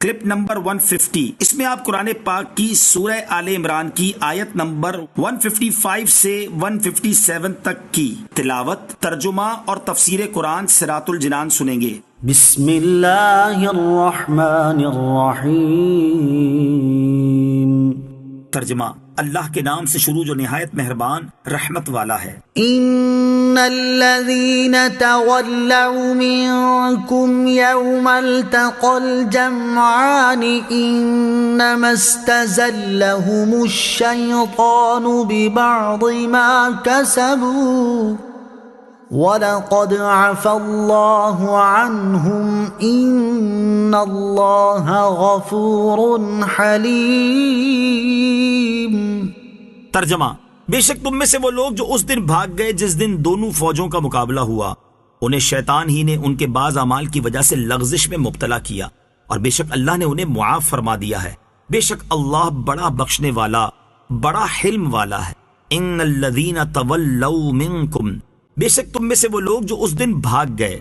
Clip number 150، اس میں آپ قرآن پاک کی سورہ آل عمران کی آیت نمبر 155 سے 157 تک کی تلاوت، ترجمہ اور تفسیر قرآن صراط الجنان سنیں گے۔ بسم اللہ الرحمن الرحیم۔ ترجمہ، اللہ کے نام سے شروع جو نہایت مہربان رحمت والا ہے۔ ان الذين تولوا منكم يوم التقى الجمعان انما استزلهم الشيطان ببعض ما كسبوا وَلَقَدْ عَفَا اللَّهُ عَنْهُمْ إِنَّ اللَّهَ غَفُورٌ حَلِيمٌ۔ ترجمہ، بے شک تم میں سے وہ لوگ جو اس دن بھاگ گئے جس دن دونوں فوجوں کا مقابلہ ہوا، انہیں شیطان ہی نے ان کے بعض اعمال کی وجہ سے لغزش میں مبتلا کیا، اور بے شک اللہ نے انہیں معاف فرما دیا ہے۔ بے شک اللہ بڑا بخشنے والا، بڑا حلم والا ہے۔ ان الذین تولوا منکم، بے شک تم میں سے وہ لوگ جو اس دن بھاگ گئے۔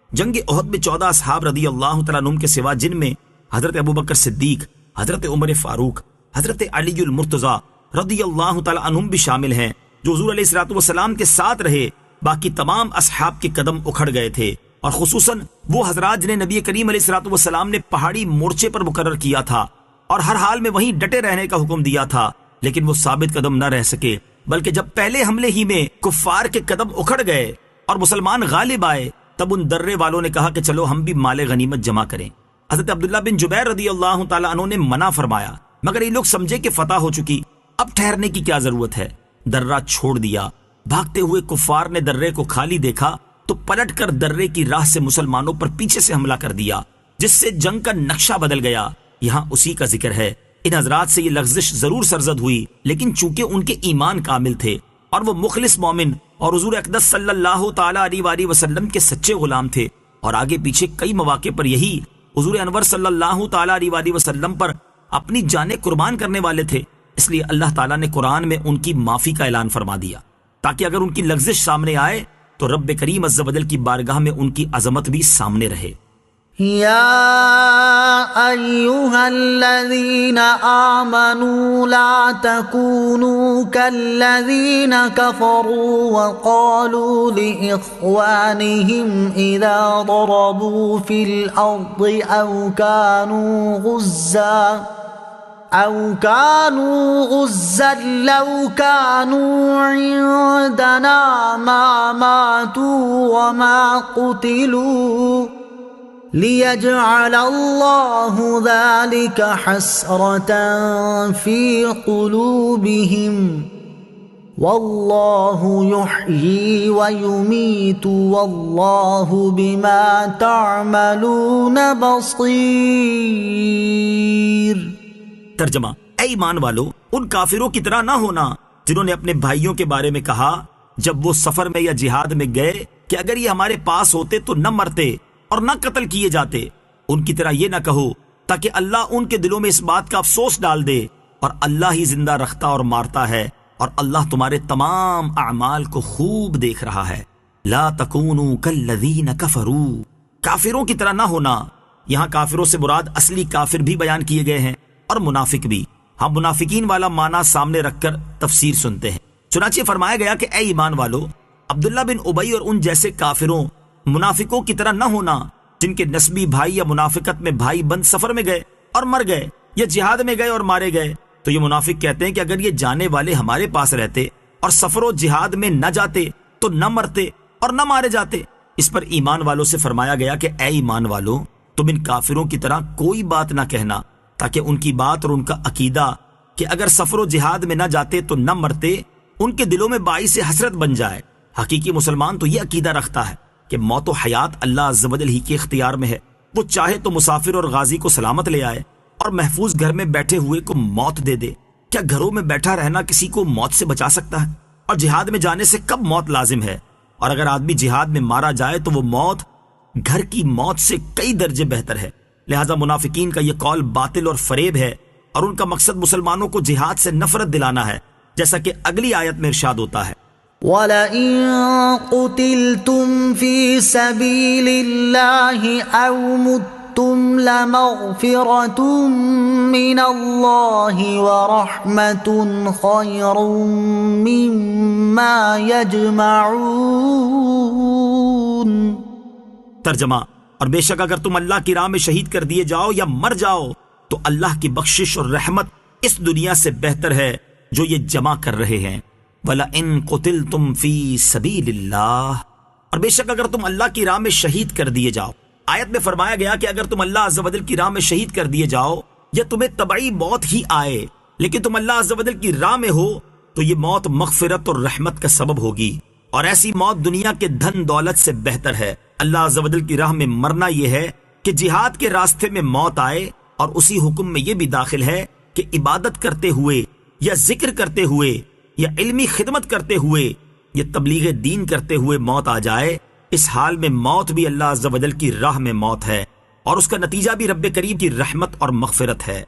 جنگ احد میں 14 اصحاب رضی اللہ تعالیٰ عنہم کے سوا، جن میں حضرت ابوبکر صدیق، حضرت عمر فاروق، حضرت علی المرتضیٰ رضی اللہ تعالیٰ عنہم بھی شامل ہیں، جو حضور علیہ الصلوۃ والسلام کے ساتھ رہے، باقی تمام اصحاب کے قدم اکھڑ گئے تھے، اور خصوصاً وہ حضرات جنہیں نبی کریم علیہ الصلوۃ والسلام نے پہاڑی مورچے پر مقرر کیا تھا اور ہر حال میں وہیں ڈٹے رہنے کا حکم دیا تھا، لیکن وہ ثابت قدم نہ رہ سکے، بلکہ جب پہلے حملے ہی میں کفار کے قدم اکھڑ گئے اور مسلمان غالب آئے، تب ان درے والوں نے کہا کہ چلو ہم بھی مال غنیمت جمع کریں۔ حضرت عبداللہ بن جبیر رضی اللہ تعالیٰ عنہ نے منع فرمایا، مگر یہ لوگ سمجھے کہ فتح ہو چکی، اب ٹھہرنے کی کیا ضرورت ہے، درہ چھوڑ دیا۔ بھاگتے ہوئے کفار نے درے کو خالی دیکھا تو پلٹ کر درے کی راہ سے مسلمانوں پر پیچھے سے حملہ کر دیا، جس سے جنگ کا نقشہ بدل گیا۔ یہاں اسی کا ذکر ہے۔ ان حضرات سے یہ لغزش ضرور سرزد ہوئی، لیکن چونکہ ان کے ایمان کامل تھے اور وہ مخلص مومن اور حضور اقدس صلی اللہ تعالیٰ علیہ وآلہ وسلم کے سچے غلام تھے، اور آگے پیچھے کئی مواقع پر یہی حضور انور صلی اللہ تعالیٰ علیہ وآلہ وسلم پر اپنی جانیں قربان کرنے والے تھے، اس لیے اللہ تعالیٰ نے قرآن میں ان کی معافی کا اعلان فرما دیا، تاکہ اگر ان کی لغزش سامنے آئے تو رب کریم عز و جل کی بارگاہ میں ان کی عظمت بھی سامنے رہے۔ يا أيها الذين آمنوا لا تكونوا كالذين كفروا وقالوا لإخوانهم إذا ضربوا في الأرض أو كانوا غزا لو كانوا عندنا ما ماتوا وما قتلوا لِيَجْعَلَ اللَّهُ ذَلِكَ حَسْرَةً فِي قُلُوبِهِمْ وَاللَّهُ يُحْيِي وَيُمِيتُ وَاللَّهُ بِمَا تَعْمَلُونَ بَصِيرٌ۔ ترجمہ، اے ایمان والو، ان کافروں کی طرح نہ ہونا جنہوں نے اپنے بھائیوں کے بارے میں کہا جب وہ سفر میں یا جہاد میں گئے کہ اگر یہ ہمارے پاس ہوتے تو نہ مرتے اور نہ قتل کیے جاتے۔ ان کی طرح یہ نہ کہو، تاکہ اللہ ان کے دلوں میں اس بات کا افسوس ڈال دے، اور اللہ ہی زندہ رکھتا اور مارتا ہے، اور اللہ تمہارے تمام اعمال کو خوب دیکھ رہا ہے۔ لا تکونوا کالذین کفروا، کافروں کی طرح نہ ہونا۔ یہاں کافروں سے مراد اصلی کافر بھی بیان کیے گئے ہیں اور منافق بھی۔ ہم منافقین والا معنی سامنے رکھ کر تفسیر سنتے ہیں۔ چنانچہ فرمایا گیا کہ اے ایمان والو، عبداللہ بن ابی اور ان جیسے کافروں منافقوں کی طرح نہ ہونا جن کے نسبی بھائی یا منافقت میں بھائی بند سفر میں گئے اور مر گئے، یا جہاد میں گئے اور مارے گئے، تو یہ منافق کہتے ہیں کہ اگر یہ جانے والے ہمارے پاس رہتے اور سفر و جہاد میں نہ جاتے تو نہ مرتے اور نہ مارے جاتے۔ اس پر ایمان والوں سے فرمایا گیا کہ اے ایمان والو، تم ان کافروں کی طرح کوئی بات نہ کہنا، تاکہ ان کی بات اور ان کا عقیدہ کہ اگر سفر و جہاد میں نہ جاتے تو نہ مرتے ان کے دلوں میں باعث حسرت بن جائے۔ حقیقی مسلمان تو یہ عقیدہ رکھتا ہے کہ موت و حیات اللہ عز و جل ہی کے اختیار میں ہے، وہ چاہے تو مسافر اور غازی کو سلامت لے آئے اور محفوظ گھر میں بیٹھے ہوئے کو موت دے دے۔ کیا گھروں میں بیٹھا رہنا کسی کو موت سے بچا سکتا ہے؟ اور جہاد میں جانے سے کب موت لازم ہے؟ اور اگر آدمی جہاد میں مارا جائے تو وہ موت گھر کی موت سے کئی درجے بہتر ہے۔ لہذا منافقین کا یہ قول باطل اور فریب ہے، اور ان کا مقصد مسلمانوں کو جہاد سے نفرت دلانا ہے، جیسا کہ اگلی آیت میں ارشاد ہوتا ہے، وَلَئِن قُتِلْتُمْ فِي سَبِيلِ اللَّهِ أَوْ مُتْتُمْ متم لمغفرة من اللہ ورحمة خیر مما یجمعون۔ ترجمہ، اور بے شک اگر تم اللہ کی راہ میں شہید کر دیے جاؤ یا مر جاؤ تو اللہ کی بخشش اور رحمت اس دنیا سے بہتر ہے جو یہ جمع کر رہے ہیں۔ وَلَئِن قُتِلْتُمْ فِي سَبِيلِ اللَّهِ، اور بے شک اگر تم اللہ کی راہ میں شہید کر دیے جاؤ۔ آیت میں فرمایا گیا کہ اگر تم اللہ عز و جل کی راہ میں شہید کر دیے جاؤ یا تمہیں طبعی موت ہی آئے لیکن تم اللہ عز و جل کی راہ میں ہو تو یہ موت مغفرت اور رحمت کا سبب ہوگی، اور ایسی موت دنیا کے دھن دولت سے بہتر ہے۔ اللہ عز و جل کی راہ میں مرنا یہ ہے کہ جہاد کے راستے میں موت آئے، اور اسی حکم میں یہ بھی داخل ہے کہ عبادت کرتے ہوئے یا ذکر کرتے ہوئے یا علمی خدمت کرتے ہوئے یا تبلیغ دین کرتے ہوئے موت آ جائے، اس حال میں موت بھی اللہ عز و جل کی راہ میں موت ہے، اور اس کا نتیجہ بھی رب کریم کی رحمت اور مغفرت ہے۔